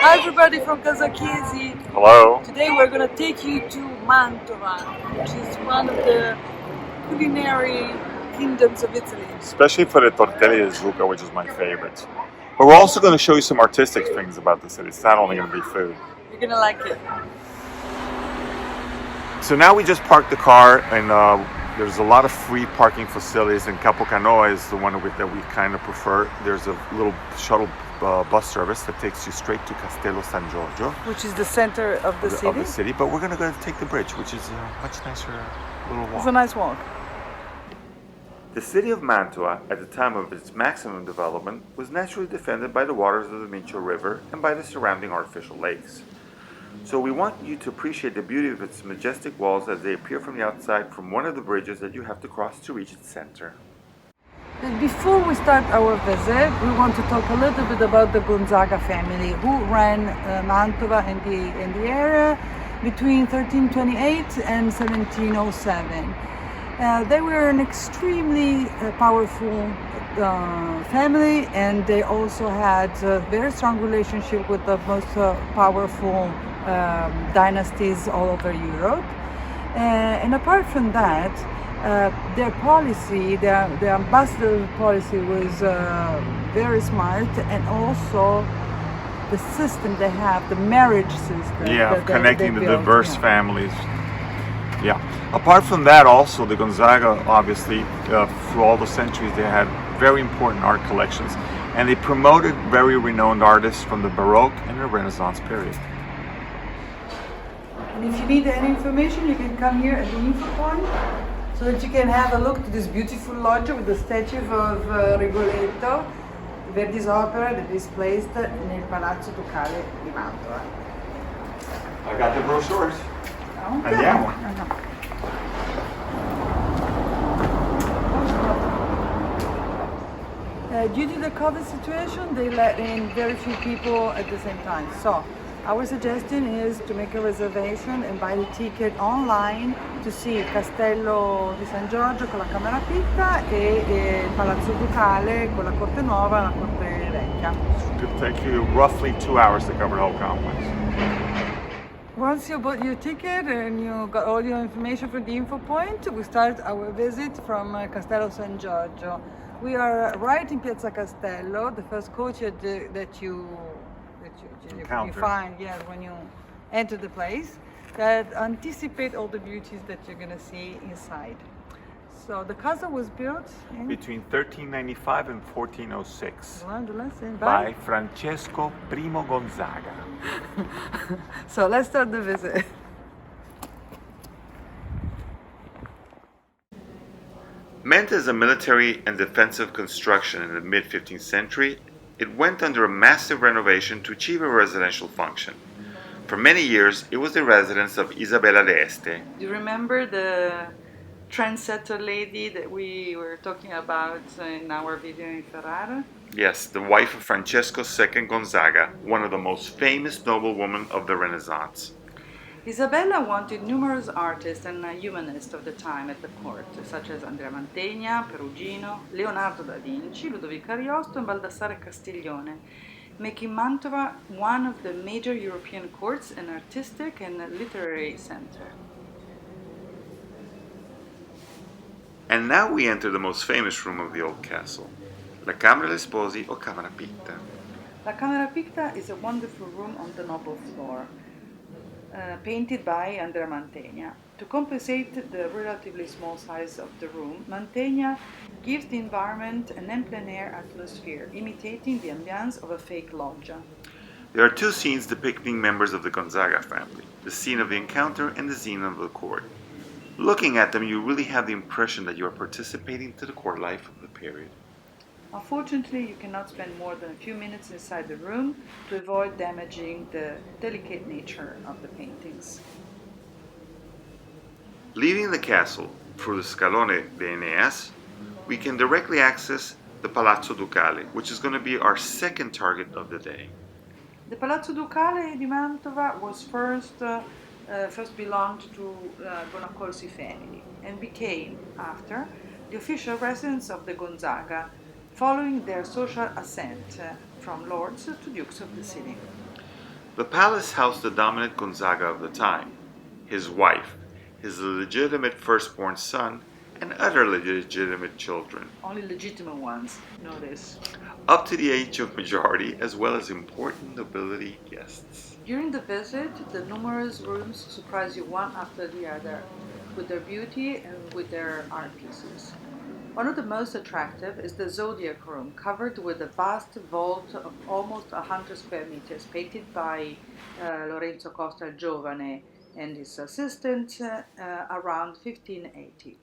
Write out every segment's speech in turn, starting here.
Hi everybody from Casa Chiesi. Hello. Today we're going to take you to Mantova, which is one of the culinary kingdoms of Italy. Especially for the tortelli di zucca, which is my favorite. But we're also going to show you some artistic things about the city. It's not only going to be food. You're going to like it. So now we just parked the car, and there's a lot of free parking facilities, and Capocanoa is the one that we kind of prefer. There's a little shuttle bus service that takes you straight to Castello San Giorgio, which is the center of the city. But we're going to go take the bridge, which is a much nicer little walk. It's a nice walk. The city of Mantova, at the time of its maximum development, was naturally defended by the waters of the Mincio River and by the surrounding artificial lakes. So we want you to appreciate the beauty of its majestic walls as they appear from the outside from one of the bridges that you have to cross to reach its center. And before we start our visit, we want to talk a little bit about the Gonzaga family, who ran Mantova in the area between 1328 and 1707. They were an extremely powerful family, and they also had a very strong relationship with the most powerful dynasties all over Europe. And apart from that, their policy, their ambassador policy was very smart, and also the system they have, the marriage system. Yeah, connecting the diverse families. Yeah. Apart from that, also the Gonzaga, obviously, through all the centuries, they had very important art collections, and they promoted very renowned artists from the Baroque and the Renaissance period. And if you need any information, you can come here at the info point, so that you can have a look to this beautiful loggia with the statue of Rigoletto, Verdi's opera that is placed nel Palazzo Ducale di Mantova. I got the brochures. Okay. Andiamo. Due to the COVID situation, they let in very few people at the same time. So our suggestion is to make a reservation and buy the ticket online to see Castello di San Giorgio con la Camera Pitta e il Palazzo Ducale con la Corte Nuova e la Corte Vecchia. It could take you roughly 2 hours to cover the whole complex. Once you bought your ticket and you got all your information from the info point, we start our visit from Castello San Giorgio. We are right in Piazza Castello, the first courtyard that you find, yes, when you enter the place, that anticipate all the beauties that you're going to see inside. So the casa was built between 1395 and 1406 by Francesco I Gonzaga. So let's start the visit. Meant as a military and defensive construction in the mid-15th century, it went under a massive renovation to achieve a residential function. For many years, it was the residence of Isabella d'Este. Do you remember the trendsetter lady that we were talking about in our video in Ferrara? Yes, the wife of Francesco II Gonzaga, one of the most famous noblewomen of the Renaissance. Isabella wanted numerous artists and humanists of the time at the court, such as Andrea Mantegna, Perugino, Leonardo da Vinci, Ludovico Ariosto, and Baldassare Castiglione, making Mantova one of the major European courts, an artistic and literary center. And now we enter the most famous room of the old castle, La Camera degli Sposi or Camera Pitta. La Camera Pitta is a wonderful room on the noble floor, painted by Andrea Mantegna. To compensate the relatively small size of the room, Mantegna gives the environment an plein-air atmosphere, imitating the ambience of a fake loggia. There are two scenes depicting members of the Gonzaga family, the scene of the encounter and the scene of the court. Looking at them, you really have the impression that you are participating to the court life of the period. Unfortunately, you cannot spend more than a few minutes inside the room to avoid damaging the delicate nature of the paintings. Leaving the castle through the Scalone de Eneas, we can directly access the Palazzo Ducale, which is going to be our second target of the day. The Palazzo Ducale di Mantova was first belonged to Bonacorsi family and became, after, the official residence of the Gonzaga, following their social ascent from lords to dukes of the city. The palace housed the dominant Gonzaga of the time, his wife, his legitimate firstborn son, and other legitimate children, Only legitimate ones know this. up to the age of majority, as well as important nobility guests. During the visit, the numerous rooms surprise you one after the other, with their beauty and with their art pieces. One of the most attractive is the Zodiac Room, covered with a vast vault of almost 100 square meters, painted by Lorenzo Costa il Giovane and his assistant around 1580.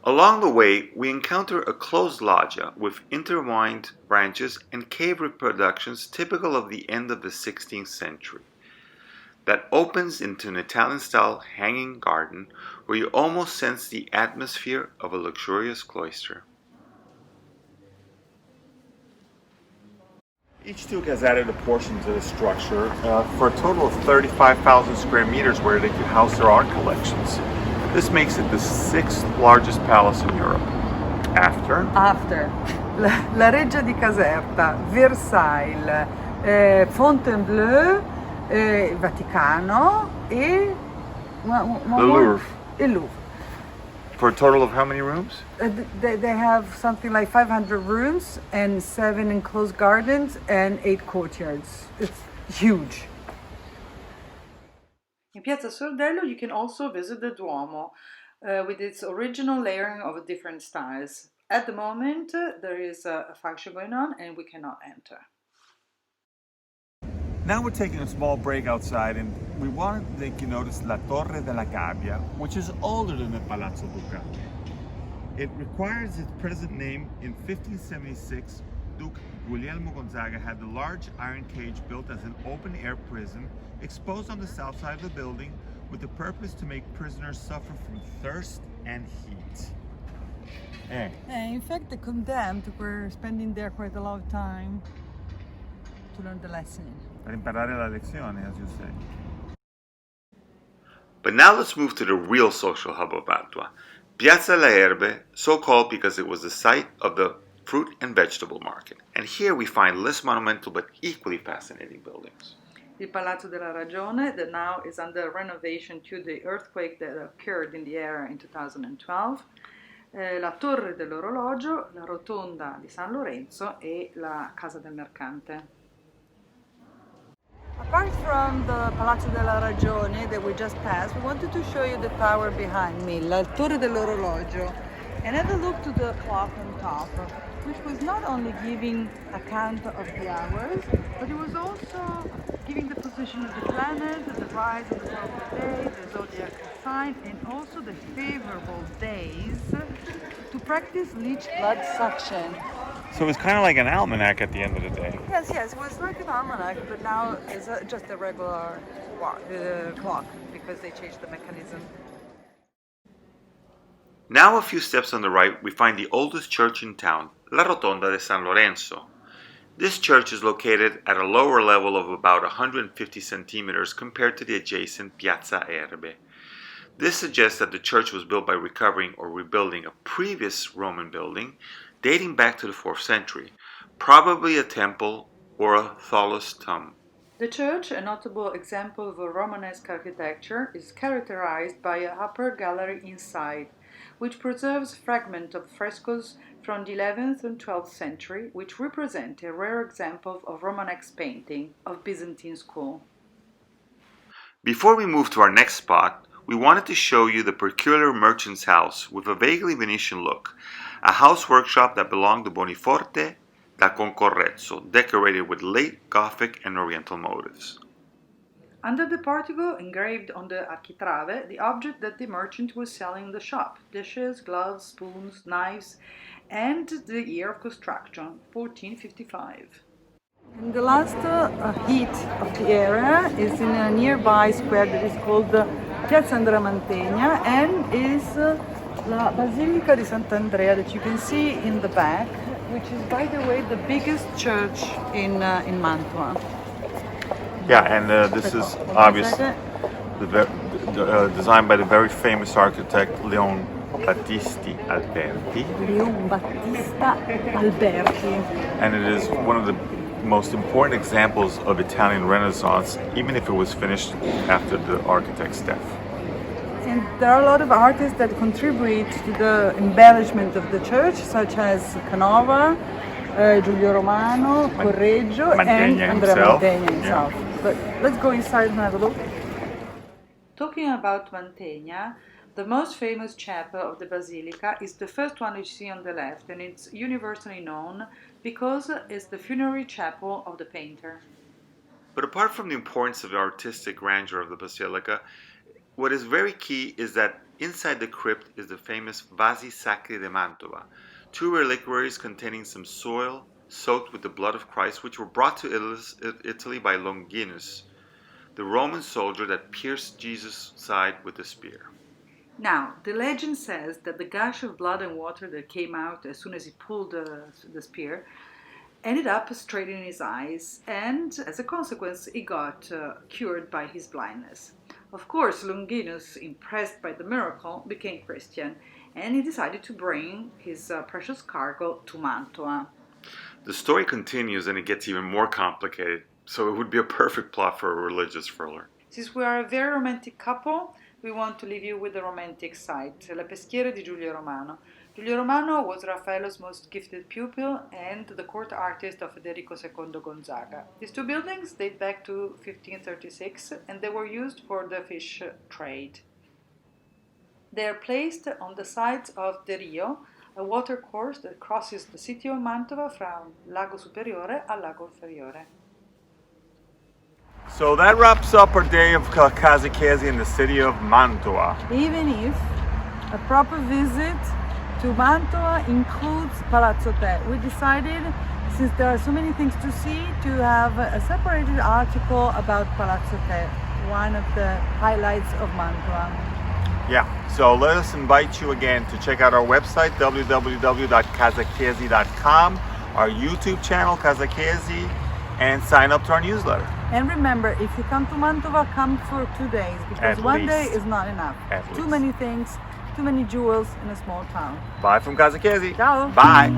Along the way, we encounter a closed loggia with intertwined branches and cave reproductions typical of the end of the 16th century, that opens into an Italian-style hanging garden where you almost sense the atmosphere of a luxurious cloister. Each Duke has added a portion to the structure for a total of 35,000 square meters where they can house their art collections. This makes it the 6th largest palace in Europe. After La Reggia di Caserta, Versailles, Fontainebleau, Vaticano e the Louvre. Il Louvre. For a total of how many rooms? They have something like 500 rooms and 7 enclosed gardens and 8 courtyards. It's huge. In Piazza Sordello, you can also visit the Duomo with its original layering of different styles. At the moment, there is a function going on and we cannot enter. Now we're taking a small break outside and we want to make you notice La Torre De La Cabia, which is older than the Palazzo Ducale. It requires its present name. In 1576, Duke Guglielmo Gonzaga had the large iron cage built as an open-air prison exposed on the south side of the building with the purpose to make prisoners suffer from thirst and heat. In fact, the condemned were spending there quite a lot of time to learn the lesson. Per imparare la lezione, as you say. But now let's move to the real social hub of Mantua, Piazza Le Erbe, so called because it was the site of the fruit and vegetable market. And here we find less monumental but equally fascinating buildings. Il Palazzo della Ragione, that now is under renovation due to the earthquake that occurred in the area in 2012, la Torre dell'Orologio, la Rotonda di San Lorenzo e la Casa del Mercante. Apart from the Palazzo della Ragione that we just passed, we wanted to show you the tower behind me, la Torre dell'Orologio, and have a look to the clock on top, which was not only giving account of the hours, but it was also giving the position of the planet, the rise and the fall of the day, the zodiac sign, and also the favorable days to practice leech blood suction. So it's kind of like an almanac at the end of the day. Yes, it was like an almanac, but now it's just a regular clock because they changed the mechanism. Now a few steps on the right, we find the oldest church in town, La Rotonda De San Lorenzo. This church is located at a lower level of about 150 centimeters compared to the adjacent Piazza Erbe. This suggests that the church was built by recovering or rebuilding a previous Roman building dating back to the 4th century, probably a temple or a thallus tomb. The church, a notable example of a Romanesque architecture, is characterized by an upper gallery inside, which preserves fragments of frescoes from the 11th and 12th century, which represent a rare example of Romanesque painting of Byzantine school. Before we move to our next spot, we wanted to show you the peculiar merchant's house with a vaguely Venetian look, a house workshop that belonged to Boniforte da Concorrezzo, decorated with late Gothic and Oriental motifs. Under the portico, engraved on the architrave, the object that the merchant was selling in the shop: dishes, gloves, spoons, knives, and the year of construction, 1455. And the last heat of the area is in a nearby square that is called Piazza Andrea Mantegna and is la Basilica di Sant'Andrea that you can see in the back, which is, by the way, the biggest church in Mantua. Yeah, and this is obviously designed by the very famous architect Leon Battisti Alberti, Leon Battista Alberti. and it is one of the most important examples of Italian Renaissance, even if it was finished after the architect's death. And there are a lot of artists that contribute to the embellishment of the church, such as Canova, Giulio Romano, Correggio, and Mantegna Andrea himself. Mantegna himself. Yeah. But let's go inside and have a look. Talking about Mantegna, the most famous chapel of the Basilica is the first one you see on the left, and it's universally known because it's the funerary chapel of the painter. But apart from the importance of the artistic grandeur of the Basilica, what is very key is that inside the crypt is the famous Vasi Sacri de Mantova, two reliquaries containing some soil soaked with the blood of Christ, which were brought to Italy by Longinus, the Roman soldier that pierced Jesus' side with a spear. Now, the legend says that the gush of blood and water that came out as soon as he pulled the spear ended up straight in his eyes, and as a consequence, he got cured by his blindness. Of course, Longinus, impressed by the miracle, became Christian, and he decided to bring his precious cargo to Mantova. The story continues and it gets even more complicated, so it would be a perfect plot for a religious thriller. Since we are a very romantic couple, we want to leave you with the romantic side, La Peschiera di Giulio Romano. Giulio Romano was Raffaello's most gifted pupil and the court artist of Federico II Gonzaga. These two buildings date back to 1536 and they were used for the fish trade. They are placed on the sides of the Rio, a water course that crosses the city of Mantova from Lago Superiore al Lago Inferiore. So that wraps up our day of Casa Chiesi in the city of Mantova. Even if a proper visit to Mantova includes Palazzo Ducale, we decided, since there are so many things to see, to have a separated article about Palazzo Ducale, one of the highlights of Mantova. Yeah, so let us invite you again to check out our website, www.casachiesi.com, our YouTube channel, Casa Chiesi, and sign up to our newsletter. And remember, if you come to Mantova, come for 2 days, because At one day least. is not enough. Too least. many things, too many jewels in a small town. Bye from Casa Chiesi. Ciao. Bye.